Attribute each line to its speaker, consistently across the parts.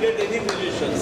Speaker 1: get any solutions.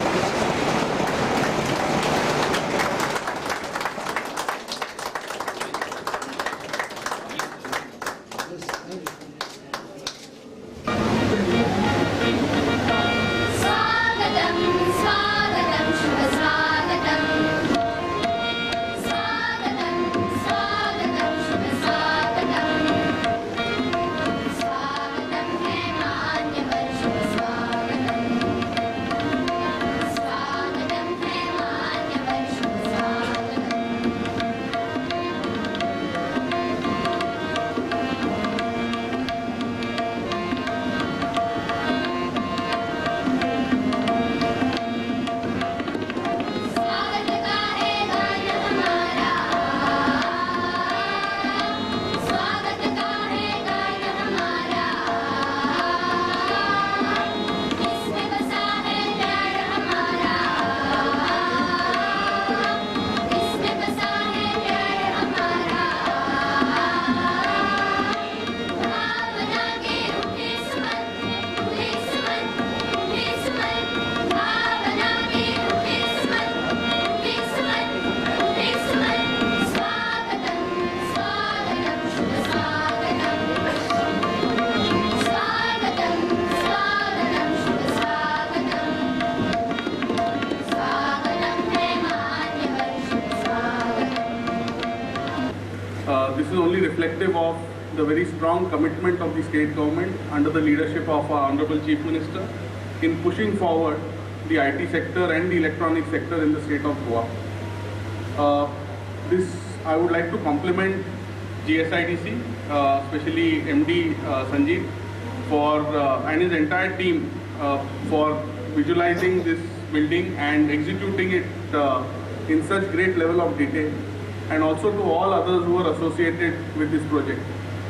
Speaker 2: This is only reflective of the very strong commitment of the state government under the leadership of our Honorable Chief Minister in pushing forward the IT sector and the electronic sector in the state of Goa. I would like to compliment GSIDC, especially MD Sanjeev, and his entire team for visualizing this building and executing it in such great level of detail, and also to all others who are associated with this project.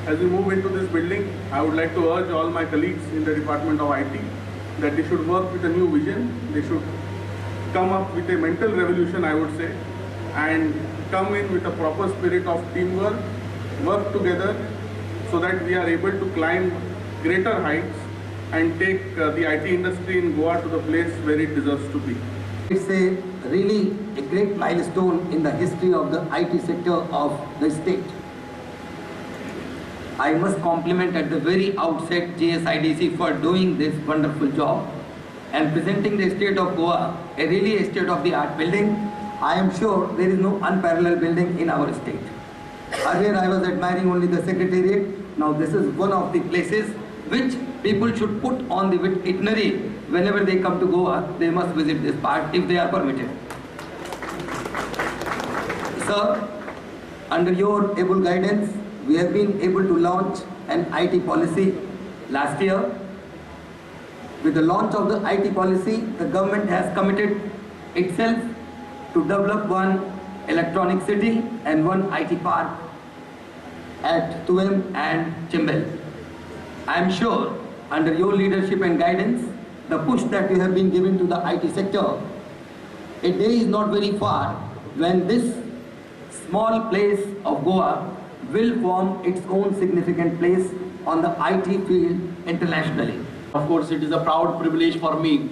Speaker 2: As we move into this building, I would like to urge all my colleagues in the Department of IT that they should work with a new vision. They should come up with a mental revolution, I would say, and come in with a proper spirit of teamwork, work together so that we are able to climb greater heights and take the IT industry in Goa to the place where it deserves to be.
Speaker 3: It's really a great milestone in the history of the IT sector of the state. I must compliment at the very outset GSIDC for doing this wonderful job and presenting the state of Goa, really a state-of-the-art building. I am sure there is no unparalleled building in our state. Earlier I was admiring only the Secretariat. Now this is one of the places which people should put on the itinerary. Whenever they come to Goa, they must visit this part if they are permitted. Sir, under your able guidance, we have been able to launch an IT policy last year. With the launch of the IT policy, the government has committed itself to develop one electronic city and one IT park at Tuem and Chimbel. I am sure under your leadership and guidance, the push that you have been giving to the IT sector, a day is not very far when this small place of Goa will form its own significant place on the IT field internationally.
Speaker 4: Of course, it is a proud privilege for me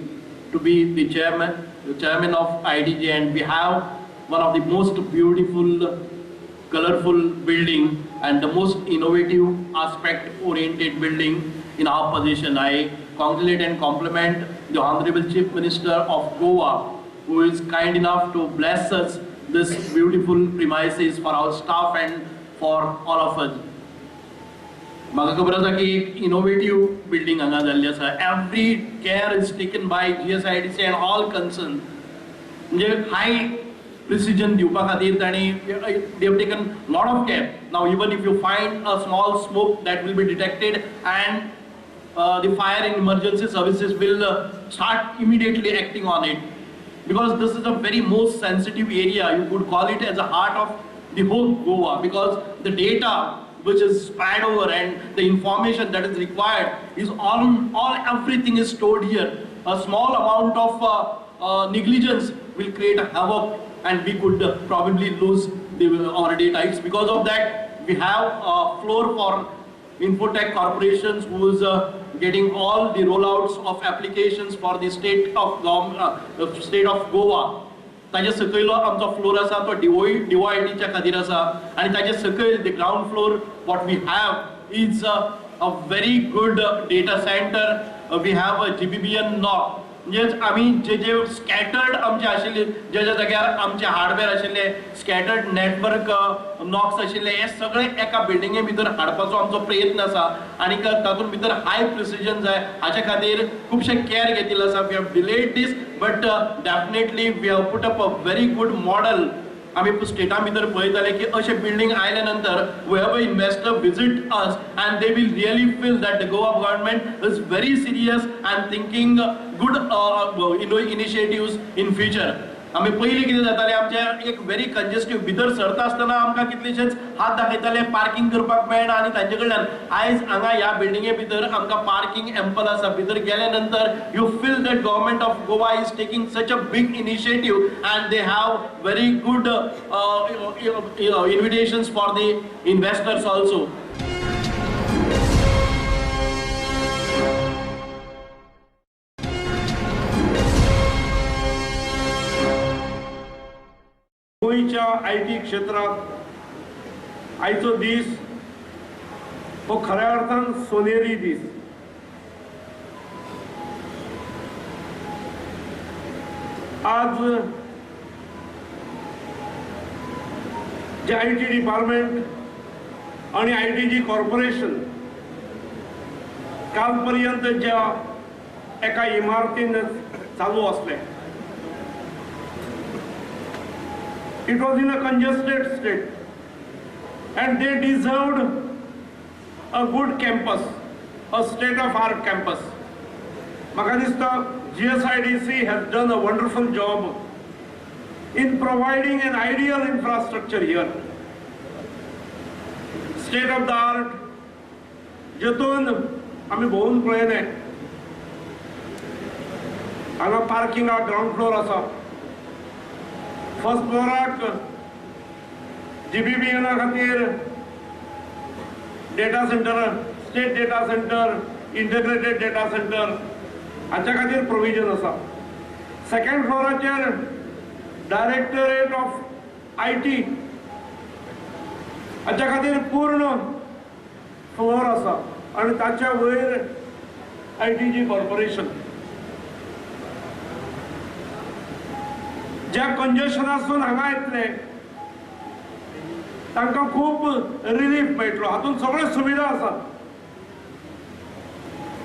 Speaker 4: to be the chairman of IDJ, and we have one of the most beautiful, colorful building and the most innovative aspect-oriented building in our possession. I congratulate and compliment the Honorable Chief Minister of Goa, who is kind enough to bless us this beautiful premises for our staff and for all of us. म्हाका खबर आसा की एक innovative building हांगा जाल्ली आसा. Every care is taken by GSIDC and all concerned. म्हणजे हाय precision दिवपा खातीर तांणी they have taken lot of care. Now even if you find a small smoke that will be detected, and the fire and emergency services will start immediately acting on it, because this is a very most sensitive area. You could call it as a heart of the whole Goa, because the data which is spread over and the information that is required is everything is stored here. A small amount of negligence will create a havoc, and we could probably lose our data. Because of that, we have a floor for Infotech corporations who is getting all the rollouts of applications for the state of Goa. ताजे सकयल आमचो floor आसा तो DOIT खातीर आसा आनी ताजे सकयल the ground floor what we have is a very good data center. We have a GBBN NOC. म्हणजे आम्ही जे स्कॅटर्ड आमचे आशिल्ले जे जाग्यार आमचे हार्डवेअर आशिल्ले स्कॅटर्ड नेटवर्क नॉक्स आशिल्ले हे सगळे एका बिल्डिंगे भितर हाडपाचो आमचो प्रयत्न आसा आनी तातूंत भितर हाय प्रिसिजन जाय हाचे खातीर खुबशे केअर घेतिल्ले आसा. We have delayed this but definitely we have put up a very good model. आम्ही स्टेटा भितर पळयताले की अशे बिल्डिंग आयल्या नंतर we have a investor visit us and they will really feel that the Goa government is very serious and thinking good initiatives in future. आम्ही पयलीं कितें जाताले आमचे एक व्हेरी कंजेस्टिव्ह भितर सरता आसतना आमकां कितलेशेच हात दाखयताले पार्किंग करपाक मेळना आनी तांचे कडल्यान आयज हांगा ह्या बिल्डिंगे भितर आमकां पार्किंग एम्पल आसा. भितर गेल्या नंतर you feel that government of Goa is taking such a big initiative and they have very good invitations for the investors also.
Speaker 1: गोंयच्या IT क्षेत्रात आयचो दीस हो खऱ्या अर्थान सोनेरी दीस. आज जे IT डिपार्टमेंट आणि ITG कॉर्पोरेशन कालपर्यंत ज्या एका इमारतीन चालू असले, it was in a congested state and they deserved a good campus, a state-of-art campus. Maka dista GSIDC has done a wonderful job in providing an ideal infrastructure here. State-of-the-art jetun आम्ही भोवून पळयले. हांगा पार्किंगाक ground floor आसा. First फ्लोराक GBBN खातीर data centre, state data centre, integrated data centre हाच्या खातीर provision आसा. Second फ्लोराचेर directorate of IT हाच्या खातीर पूर्ण फ्लोर आसा आनी ताच्या वयर ITG कॉर्पोरेशन. ज्या कंजेशनासून हांगा येतले तांकां खूब रिलीफ मेळटलो. हातूंत सगळ्यो सुविधा आसात.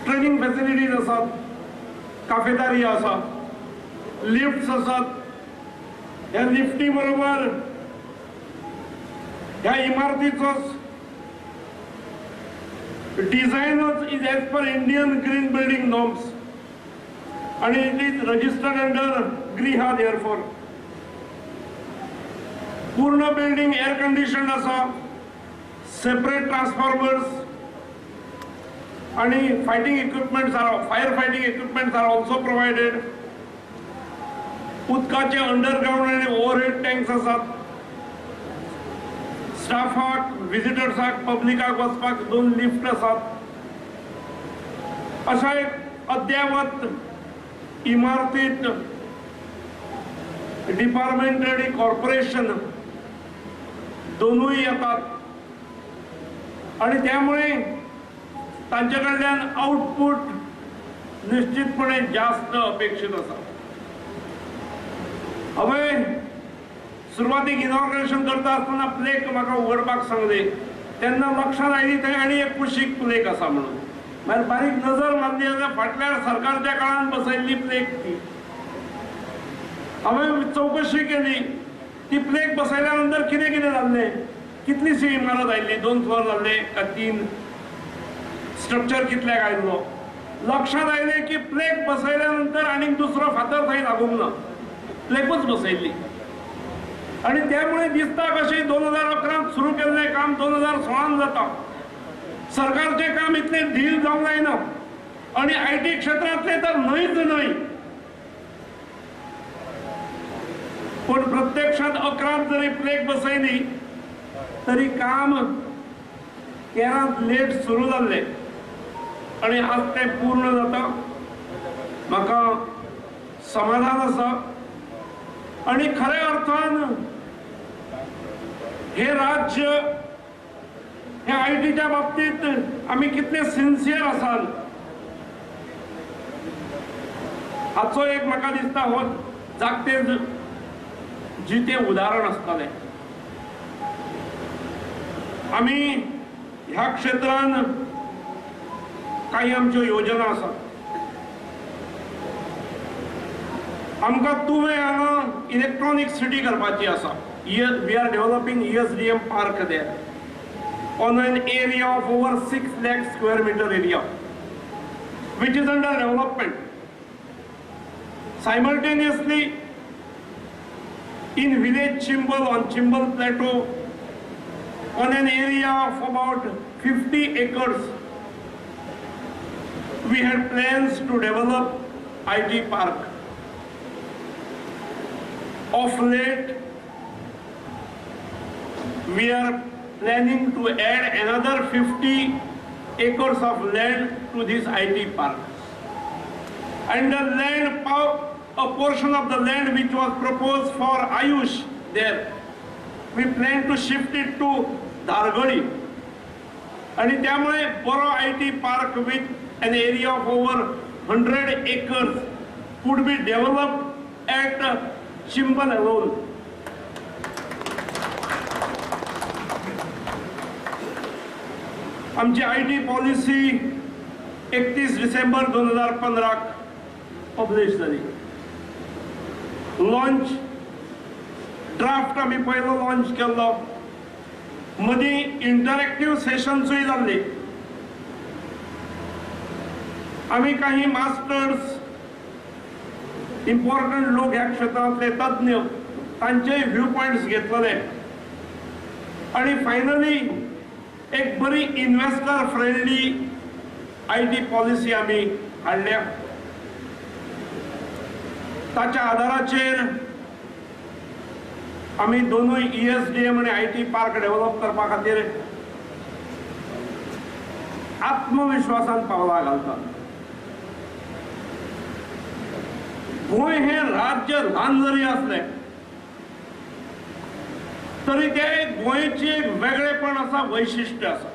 Speaker 1: ट्रेनिंग फॅसिलिटीज आसात, काफेदारी आसा, लिफ्ट्स आसात. ह्या लिफ्टी बरोबर ह्या इमारतीचो डिझायनच is as per Indian green building norms and it is registered under GRIHA. Therefore पूर्ण बिल्डिंग एअर कंडिशन्ड आसा. सेपरेट ट्रान्सफॉर्मर्स आणि fighting equipments are fire fighting equipments are also provided. उदकाचे अंडरग्राउंड आणि ओव्हरहेड टँक्स आसात. स्टाफाक, विजिटर्साक, पब्लिकाक वचपाक 2 lift आसात. अशा एक अद्यावत इमारतीत डिपार्टमेंट आणि कॉर्पोरेशन दोनूय येतात आणि त्यामुळे तांचे कडल्यान आउटपुट निश्चितपणे जास्त अपेक्षित आसा. हांवें सुरवातीक इनॉग्रेशन करता आसतना प्लेक म्हाका उगडपाक सांगले तेन्ना लक्षांत आयली थंय आनी एक कुशीक प्लेक आसा म्हणून. मागीर बारीक नजर मारली जाल्यार फाटल्या सरकारच्या काळान बसयल्ली प्लेक ती. हांवें चौकशी केली. ती प्लेक बसयल्या नंतर कितें कितें जाल्लें, कितलीशी इमारत आयिल्ली, 2 फ्लोर जाल्ले का 3, स्ट्रक्चर कितल्याक आयिल्लो. लक्षांत आयलें की प्लेक बसयल्या नंतर आनीक दुसरो फातर थंय लागूंक ना, प्लेकूच बसयल्ली. आणि त्यामुळे दिसता कशें 2011 सुरू केल्लें काम 2016 जाता. सरकारचे काम इतले ढील जावंक जायना आणि IT क्षेत्रातले तर न्हयच न्हय. पण प्रत्यक्षात 11 जरी प्लेक बसयली तरी काम 13 लेट सुरू जाल्ले आणि आज ते पूर्ण जाता म्हाका समाधान आसा आणि खऱ्या अर्थान हे राज्य हे आयटीच्या बाबतीत आम्ही कितले सिन्सियर आसात हाचो एक म्हाका दिसता हो जागते जिते उदाहरण आसतलें. आमी ह्या क्षेत्रान काही आमच्यो योजना आसात. आमकां तुवें हांगा इलेक्ट्रॉनिक सिटी करपाची आसा. We are developing ESDM park there on an area of over 6 lakh square meter area which is under development. Simultaneously in village Chimbal on Chimbal Plateau on an area of about 50 acres we had plans to develop IT park. Of late we are planning to add another 50 acres of land to this IT park. And the land, a portion of the land which was proposed for Ayush there, we plan to shift it to Dargadi. आणि त्यामुळे बरो IT park with an area of over 100 acres could be developed at Chimbal alone. आमची IT policy 31 December 2015 publish झाली. Launch draft आम्ही पहिलो launch केलो. मदीं interactive सेशन्सूय जाल्ली. आम्ही काही मास्टर्स इम्पॉर्टंट लोक ह्या क्षेत्रातले तज्ञ तांचे व्ह्यू पॉइंट्स घेतलेले आणि फायनली एक बरी इन्व्हेस्टर फ्रेंडली IT पॉलिसी आम्ही हाडल्या. ताच्या आधाराचेर आम्ही दोनूय ESDM आणि IT पार्क डेव्हलप करपा खातीर आत्मविश्वासान पावलां घालतात. गोंय हे राज्य ल्हान जरी असलें तरी ते गोंयची एक वेगळेपण आसा, वैशिष्ट्य आसा.